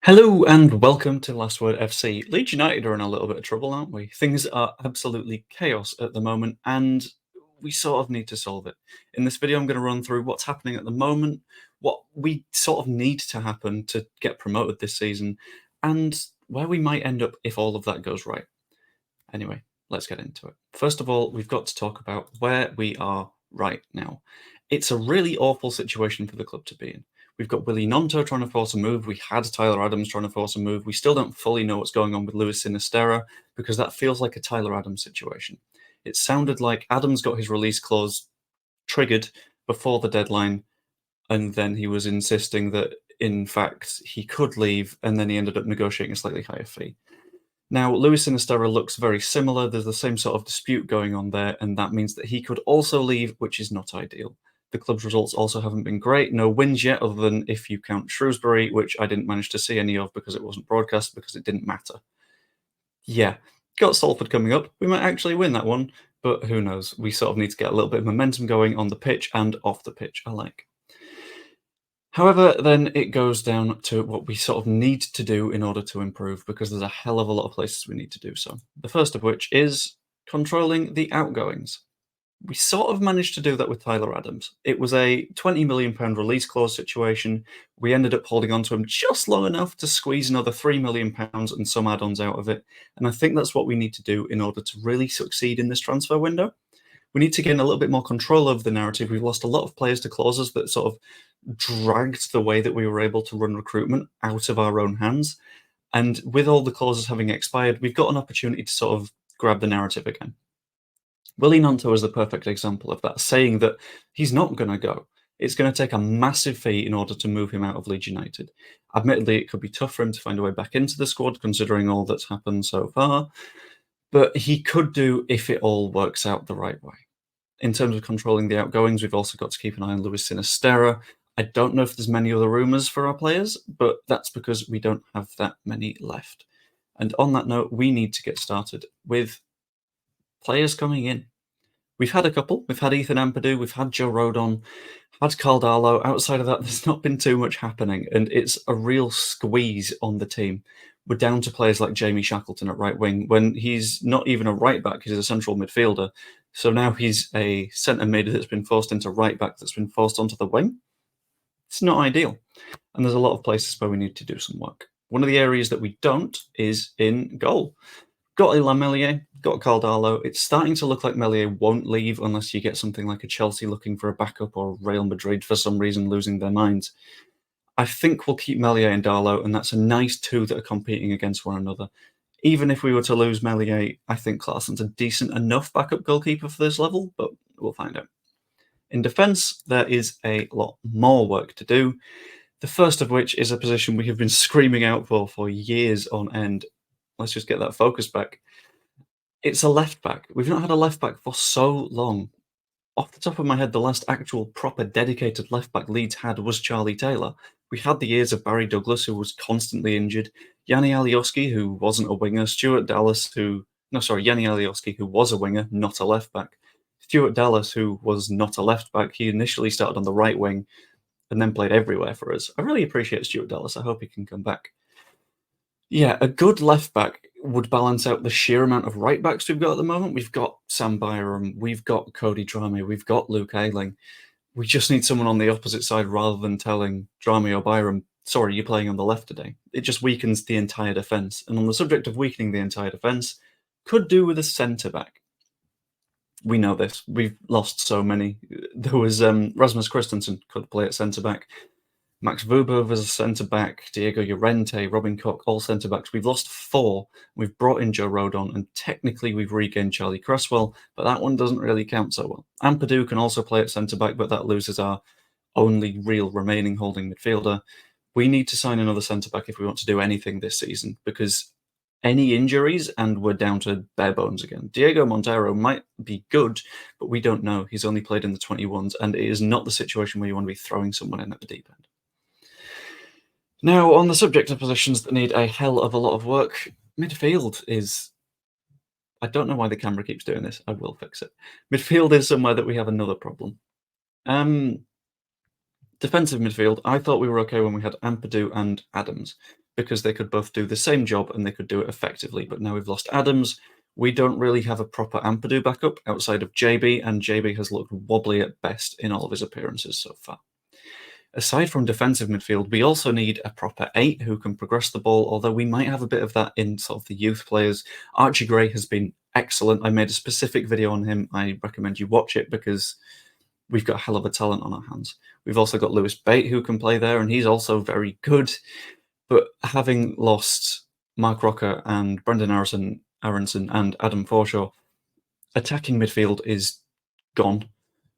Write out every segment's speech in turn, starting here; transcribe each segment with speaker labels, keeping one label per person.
Speaker 1: Hello and welcome to Last Word FC. Leeds United are in a little bit of trouble, aren't we? Things are absolutely chaos at the moment and we sort of need to solve it. In this video, I'm going to run through what's happening at the moment, what we sort of need to happen to get promoted this season, and where we might end up if all of that goes right. Anyway, let's get into it. First of all, we've got to talk about where we are right now. It's a really awful situation for the club to be in. We've got Willie Gnonto trying to force a move. We had Tyler Adams trying to force a move. We still don't fully know what's going on with Luis Sinisterra because that feels like a Tyler Adams situation. It sounded like Adams got his release clause triggered before the deadline, and then he was insisting that, in fact, he could leave, and then he ended up negotiating a slightly higher fee. Now, Luis Sinisterra looks very similar. There's the same sort of dispute going on there, and that means that he could also leave, which is not ideal. The club's results also haven't been great. No wins yet, other than if you count Shrewsbury, which I didn't manage to see any of because it wasn't broadcast, because it didn't matter. Yeah, got Salford coming up. We might actually win that one, but who knows? We sort of need to get a little bit of momentum going on the pitch and off the pitch alike. However, then it goes down to what we sort of need to do in order to improve, because there's a hell of a lot of places we need to do so. The first of which is controlling the outgoings. We sort of managed to do that with Tyler Adams. It was a £20 million release clause situation. We ended up holding on to him just long enough to squeeze another £3 million and some add-ons out of it. And I think that's what we need to do in order to really succeed in this transfer window. We need to gain a little bit more control over the narrative. We've lost a lot of players to clauses that sort of dragged the way that we were able to run recruitment out of our own hands. And with all the clauses having expired, we've got an opportunity to sort of grab the narrative again. Willie Gnonto is the perfect example of that, saying that he's not going to go. It's going to take a massive fee in order to move him out of Leeds United. Admittedly, it could be tough for him to find a way back into the squad, considering all that's happened so far, but he could do if it all works out the right way. In terms of controlling the outgoings, we've also got to keep an eye on Luis Sinisterra. I don't know if there's many other rumours for our players, but that's because we don't have that many left. And on that note, we need to get started with players coming in. We've had a couple. We've had Ethan Ampadu, we've had Joe Rodon, had Carl Darlow. Outside of that, there's not been too much happening, and it's a real squeeze on the team. We're down to players like Jamie Shackleton at right wing, when he's not even a right back, he's a central midfielder. So now he's a centre mid that's been forced into right back, that's been forced onto the wing. It's not ideal. And there's a lot of places where we need to do some work. One of the areas that we don't is in goal. Got Ilan Meslier, got Carl Darlow. It's starting to look like Meslier won't leave unless you get something like a Chelsea looking for a backup, or Real Madrid for some reason losing their minds. I think we'll keep Meslier and Darlow, and that's a nice two that are competing against one another. Even if we were to lose Meslier, I think Klaasen's a decent enough backup goalkeeper for this level, but we'll find out. In defence, there is a lot more work to do. The first of which is a position we have been screaming out for years on end. Let's just get that focus back. It's a left back. We've not had a left back for so long. Off the top of my head, the last actual proper dedicated left back Leeds had was Charlie Taylor. We had the years of Barry Douglas, who was constantly injured, Yanni Alioski, who wasn't a winger, Stuart Dallas, Yanni Alioski, who was a winger, not a left back, Stuart Dallas, who was not a left back. He initially started on the right wing and then played everywhere for us. I really appreciate Stuart Dallas. I hope he can come back. Yeah, a good left back would balance out the sheer amount of right backs we've got at the moment. We've got Sam Byram, we've got Cody Drameh, we've got Luke Ayling. We just need someone on the opposite side rather than telling Drameh or Byram, sorry, you're playing on the left today. It just weakens the entire defence. And on the subject of weakening the entire defence, could do with a centre-back. We know this. We've lost so many. There was Rasmus Christensen could play at centre-back. Max Vuber was a centre-back, Diego Llorente, Robin Koch, all centre-backs. We've lost 4. We've brought in Joe Rodon, and technically we've regained Charlie Cresswell, but that one doesn't really count so well. Ampadu can also play at centre-back, but that loses our only real remaining holding midfielder. We need to sign another centre-back if we want to do anything this season, because any injuries, and we're down to bare bones again. Diego Montero might be good, but we don't know. He's only played in the 21s, and it is not the situation where you want to be throwing someone in at the deep end. Now, on the subject of positions that need a hell of a lot of work, midfield is... I don't know why the camera keeps doing this. I will fix it. Midfield is somewhere that we have another problem. Defensive midfield, I thought we were okay when we had Ampadu and Adams. because they could both do the same job and they could do it effectively. But now we've lost Adams. We don't really have a proper Ampadu backup outside of JB, and JB has looked wobbly at best in all of his appearances so far. Aside from defensive midfield, we also need a proper 8 who can progress the ball, although we might have a bit of that in sort of the youth players. Archie Gray has been excellent. I made a specific video on him. I recommend you watch it because we've got a hell of a talent on our hands. We've also got Lewis Bate who can play there, and he's also very good. But having lost Mark Rocker and Brendan Aronson and Adam Forshaw, attacking midfield is gone.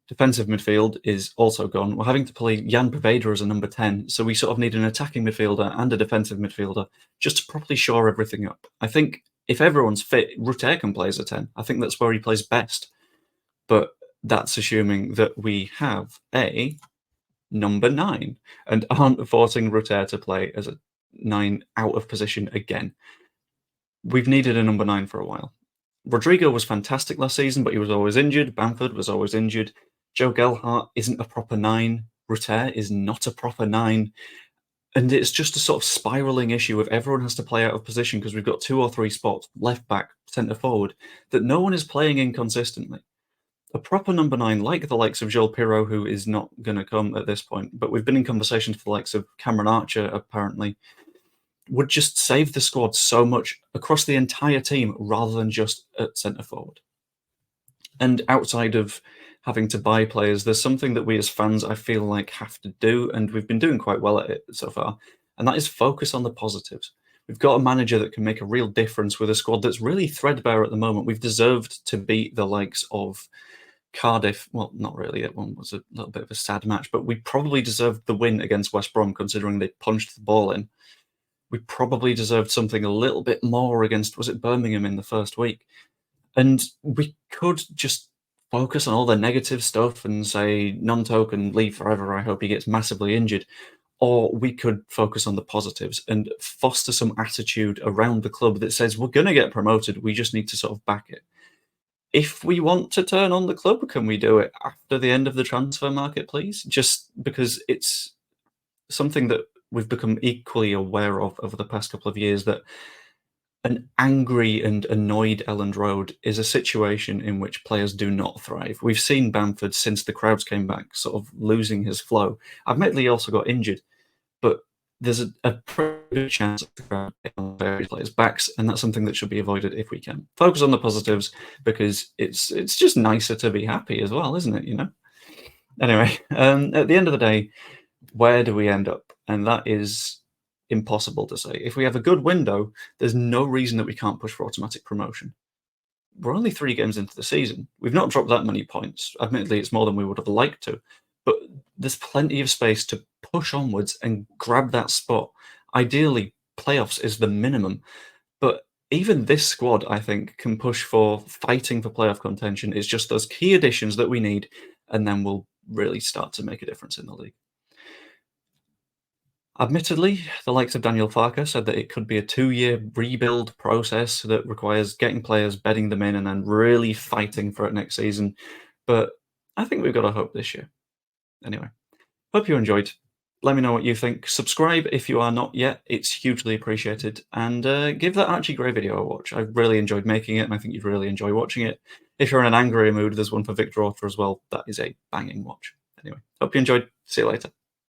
Speaker 1: Defensive midfield is also gone. We're having to play Jan Paveda as a number 10, so we sort of need an attacking midfielder and a defensive midfielder just to properly shore everything up. I think if everyone's fit, Rutter can play as a 10. I think that's where he plays best. But that's assuming that we have a number 9 and aren't forcing Rutter to play as a 9 out of position again. We've needed a number 9 for a while. Rodrigo was fantastic last season, but he was always injured. Bamford was always injured. Joe Gelhardt isn't a proper 9. Rutter is not a proper 9. And it's just a sort of spiraling issue of everyone has to play out of position because we've got 2 or 3 spots, left back, centre forward, that no one is playing in consistently. A proper number 9, like the likes of Joel Pirro, who is not going to come at this point, but we've been in conversations for the likes of Cameron Archer, apparently, would just save the squad so much across the entire team rather than just at centre forward. And outside of having to buy players, there's something that we as fans, I feel like, have to do, and we've been doing quite well at it so far, and that is focus on the positives. We've got a manager that can make a real difference with a squad that's really threadbare at the moment. We've deserved to beat the likes of Cardiff. Well, not really. That one was a little bit of a sad match, but we probably deserved the win against West Brom, considering they punched the ball in. We probably deserved something a little bit more against, was it Birmingham in the first week? And we could just focus on all the negative stuff and say, Nonto can leave forever. I hope he gets massively injured. Or we could focus on the positives and foster some attitude around the club that says, we're going to get promoted. We just need to sort of back it. If we want to turn on the club, can we do it after the end of the transfer market, please? Just because it's something that we've become equally aware of over the past couple of years, that an angry and annoyed Elland Road is a situation in which players do not thrive. We've seen Bamford, since the crowds came back, sort of losing his flow. Admittedly, he also got injured, but there's a pretty good chance of the crowd on various players' backs, and that's something that should be avoided if we can. Focus on the positives, because it's just nicer to be happy as well, isn't it, you know? Anyway, at the end of the day, where do we end up? And that is impossible to say. If we have a good window, there's no reason that we can't push for automatic promotion. We're only 3 games into the season. We've not dropped that many points. Admittedly, it's more than we would have liked to, but there's plenty of space to push onwards and grab that spot. Ideally, playoffs is the minimum, but even this squad, I think, can push for fighting for playoff contention. It's just those key additions that we need, and then we'll really start to make a difference in the league. Admittedly, the likes of Daniel Farke said that it could be a 2-year rebuild process that requires getting players, bedding them in, and then really fighting for it next season. But I think we've got a hope this year. Anyway, hope you enjoyed. Let me know what you think. Subscribe if you are not yet. It's hugely appreciated. And give that Archie Gray video a watch. I really enjoyed making it, and I think you'd really enjoy watching it. If you're in an angry mood, there's one for Victor Orta as well. That is a banging watch. Anyway, hope you enjoyed. See you later.